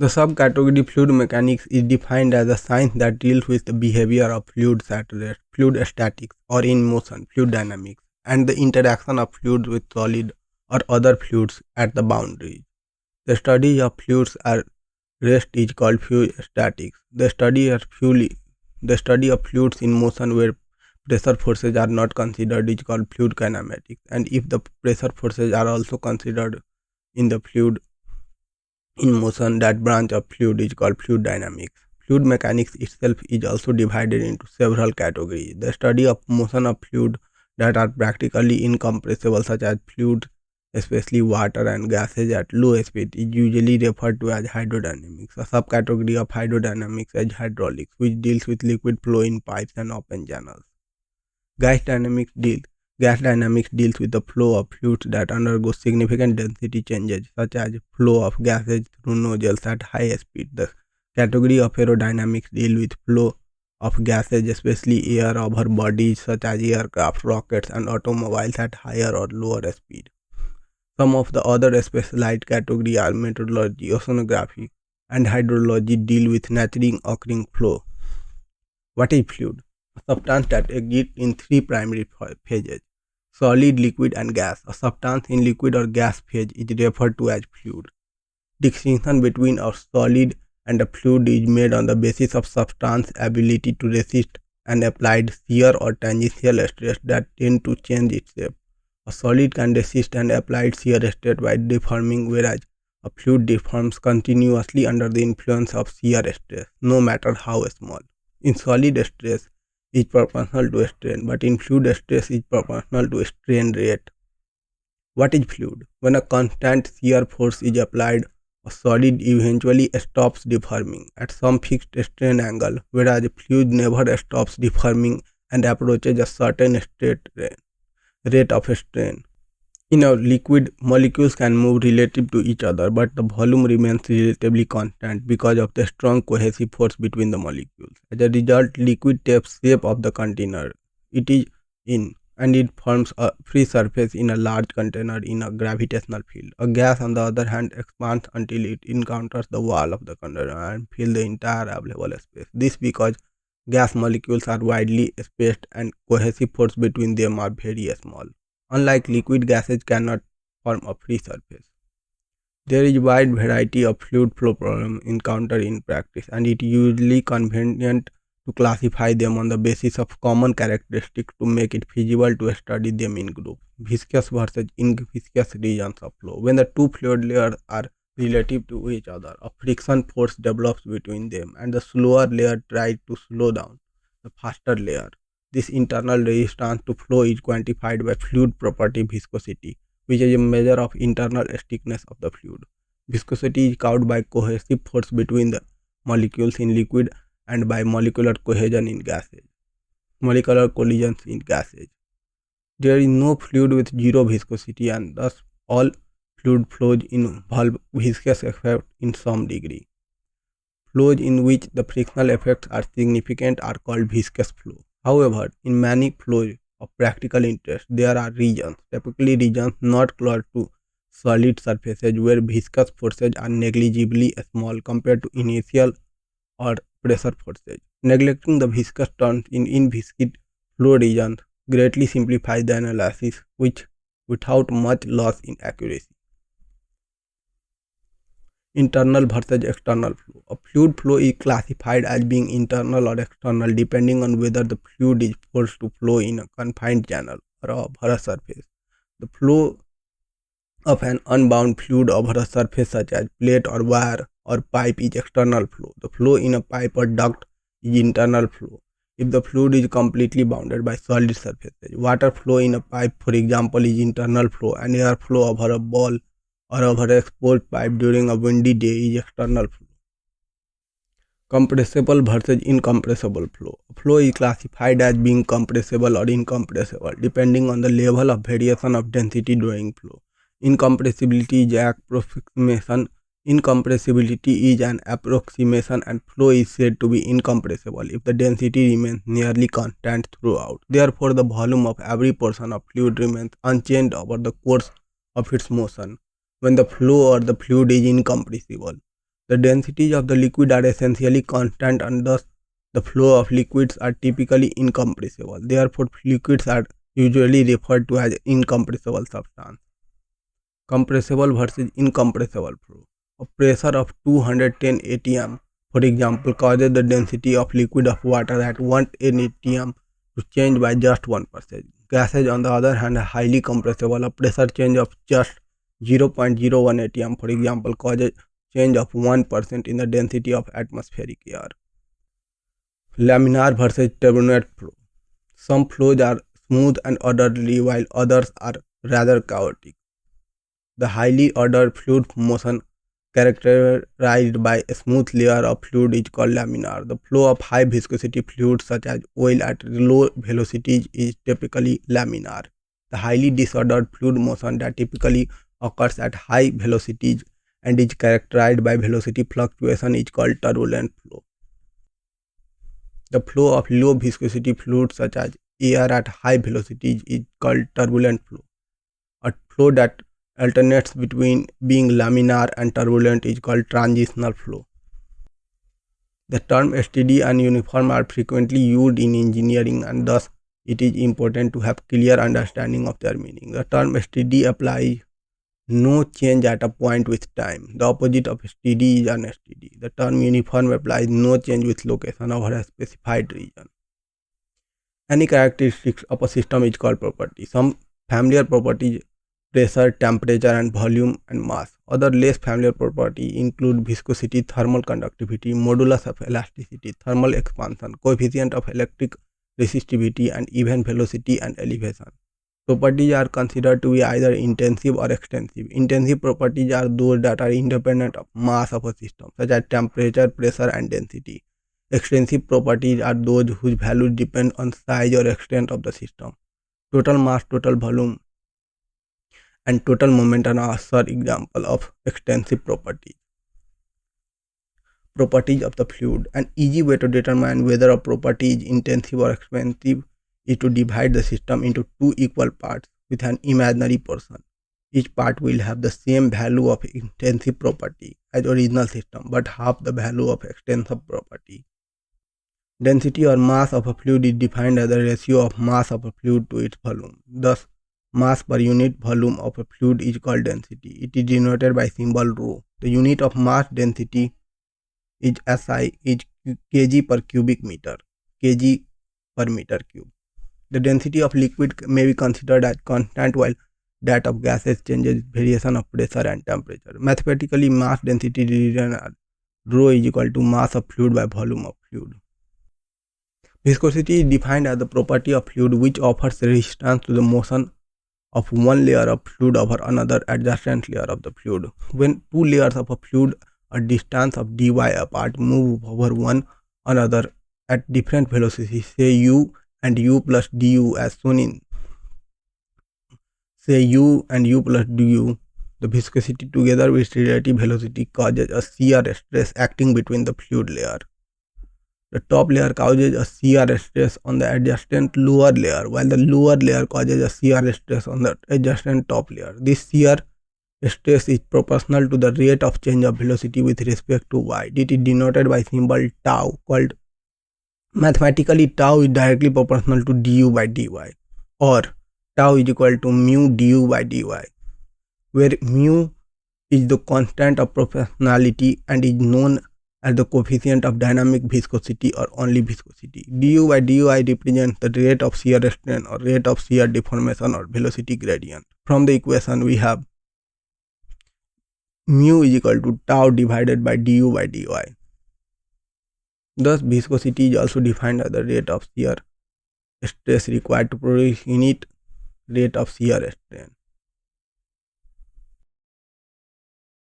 The subcategory fluid mechanics is defined as a science that deals with the behavior of fluids at rest, fluid statics or in motion, fluid dynamics, and the interaction of fluids with solid or other fluids at the boundaries. The study of fluids at rest is called fluid statics. The study of fluids in motion where pressure forces are not considered is called fluid kinematics, and if the pressure forces are also considered in the fluid in motion, that branch of fluid is called fluid dynamics. Fluid mechanics itself is also divided into several categories. The study of motion of fluid that are practically incompressible, such as fluids, especially water and gases at low speed, is usually referred to as hydrodynamics. A subcategory of hydrodynamics is hydraulics, which deals with liquid flow in pipes and open channels. Gas dynamics deals Gas dynamics deals with the flow of fluids that undergo significant density changes, such as flow of gases through nozzles at high speed. The category of aerodynamics deals with flow of gases, especially air, over bodies such as aircraft, rockets, and automobiles at higher or lower speed. Some of the other specialized categories are meteorology, oceanography, and hydrology deal with naturally occurring flow. What is fluid? A substance that exists in three primary phases: solid, liquid, and gas. A substance in liquid or gas phase is referred to as fluid. Distinction between a solid and a fluid is made on the basis of substance's ability to resist an applied shear or tangential stress that tend to change its shape. A solid can resist an applied shear stress by deforming, whereas a fluid deforms continuously under the influence of shear stress, no matter how small. In solid, stress is proportional to strain, but in fluid, stress is proportional to strain rate. What is fluid? When a constant shear force is applied, a solid eventually stops deforming at some fixed strain angle, whereas fluid never stops deforming and approaches a certain rate of strain. In a liquid, molecules can move relative to each other, but the volume remains relatively constant because of the strong cohesive force between the molecules. As a result, liquid takes shape of the container it is in, and it forms a free surface in a large container in a gravitational field. A gas, on the other hand, expands until it encounters the wall of the container and fills the entire available space. This because gas molecules are widely spaced and cohesive force between them are very small. Unlike liquid, gases cannot form a free surface. There is a wide variety of fluid flow problems encountered in practice, and it is usually convenient to classify them on the basis of common characteristics to make it feasible to study them in groups. Viscous versus inviscous regions of flow. When the two fluid layers are relative to each other, a friction force develops between them, and the slower layer tries to slow down the faster layer. This internal resistance to flow is quantified by fluid property viscosity, which is a measure of internal stiffness of the fluid. Viscosity is caused by cohesive force between the molecules in liquid and by molecular cohesion in gases. Molecular collisions in gases. There is no fluid with zero viscosity, and thus all fluid flows involve viscous effect in some degree. Flows in which the frictional effects are significant are called viscous flow. However, in many flows of practical interest, there are regions, typically regions not close to solid surfaces, where viscous forces are negligibly small compared to inertial or pressure forces. Neglecting the viscous terms in inviscid flow regions greatly simplifies the analysis, which without much loss in accuracy. Internal versus external flow. A fluid flow is classified as being internal or external depending on whether the fluid is forced to flow in a confined channel or over a surface. The flow of an unbound fluid over a surface such as plate or wire or pipe is external flow. The flow in a pipe or duct is internal flow if the fluid is completely bounded by solid surfaces. Water flow in a pipe, for example, is internal flow, and air flow over a ball or over a exposed pipe during a windy day is external flow. Compressible versus incompressible flow. A flow is classified as being compressible or incompressible depending on the level of variation of density during flow. Incompressibility is an approximation, and flow is said to be incompressible if the density remains nearly constant throughout. Therefore, the volume of every portion of fluid remains unchanged over the course of its motion when the flow or the fluid is incompressible. The densities of the liquid are essentially constant and thus the flow of liquids are typically incompressible. Therefore, liquids are usually referred to as incompressible substance. Compressible versus incompressible flow. A pressure of 210 atm, for example, causes the density of liquid of water at 1 atm to change by just 1%. Gases, on the other hand, are highly compressible. A pressure change of just 0.01 atm, for example, causes change of 1% in the density of atmospheric air. Laminar versus turbulent flow. Some flows are smooth and orderly while others are rather chaotic. The highly ordered fluid motion characterized by a smooth layer of fluid is called laminar. The flow of high viscosity fluids such as oil at low velocities is typically laminar. The highly disordered fluid motion that typically occurs at high velocities and is characterized by velocity fluctuation is called turbulent flow. The flow of low viscosity fluids such as air at high velocities is called turbulent flow. A flow that alternates between being laminar and turbulent is called transitional flow. The term steady and uniform are frequently used in engineering and thus it is important to have clear understanding of their meaning. The term steady applies no change at a point with time. The opposite of steady is unsteady. The term uniform applies no change with location over a specified region. Any characteristics of a system is called property. Some familiar properties: pressure, temperature, and volume and mass. Other less familiar properties include viscosity, thermal conductivity, modulus of elasticity, thermal expansion, coefficient of electric resistivity, and even velocity and elevation. Properties are considered to be either intensive or extensive. Intensive properties are those that are independent of mass of a system, such as temperature, pressure, and density. Extensive properties are those whose values depend on size or extent of the system. Total mass, total volume, and total momentum are examples of extensive properties. Properties of the fluid. An easy way to determine whether a property is intensive or expansive is to divide the system into two equal parts with an imaginary portion. Each part will have the same value of intensive property as original system but half the value of extensive property. Density or mass of a fluid is defined as the ratio of mass of a fluid to its volume. Thus, mass per unit volume of a fluid is called density. It is denoted by symbol rho. The unit of mass density is SI is kg per cubic meter, kg per meter cube. The density of liquid may be considered as constant while that of gases changes with variation of pressure and temperature. Mathematically, mass density is written as rho is equal to mass of fluid by volume of fluid. Viscosity is defined as the property of fluid which offers resistance to the motion of one layer of fluid over another adjacent layer of the fluid. When two layers of a fluid a distance of dy apart move over one another at different velocities, say u and u plus du as shown in say u and u plus du, the viscosity together with relative velocity causes a shear stress acting between the fluid layer. The top layer causes a shear stress on the adjacent lower layer, while the lower layer causes a shear stress on the adjacent top layer. This shear stress is proportional to the rate of change of velocity with respect to y. It is denoted by symbol tau called mathematically tau is directly proportional to du by dy, or tau is equal to mu du by dy, where mu is the constant of proportionality and is known as the coefficient of dynamic viscosity or only viscosity. Du by dy represents the rate of shear strain or rate of shear deformation or velocity gradient. From the equation we have mu is equal to tau divided by du by dy. Thus, viscosity is also defined as the rate of shear stress required to produce unit rate of shear strain.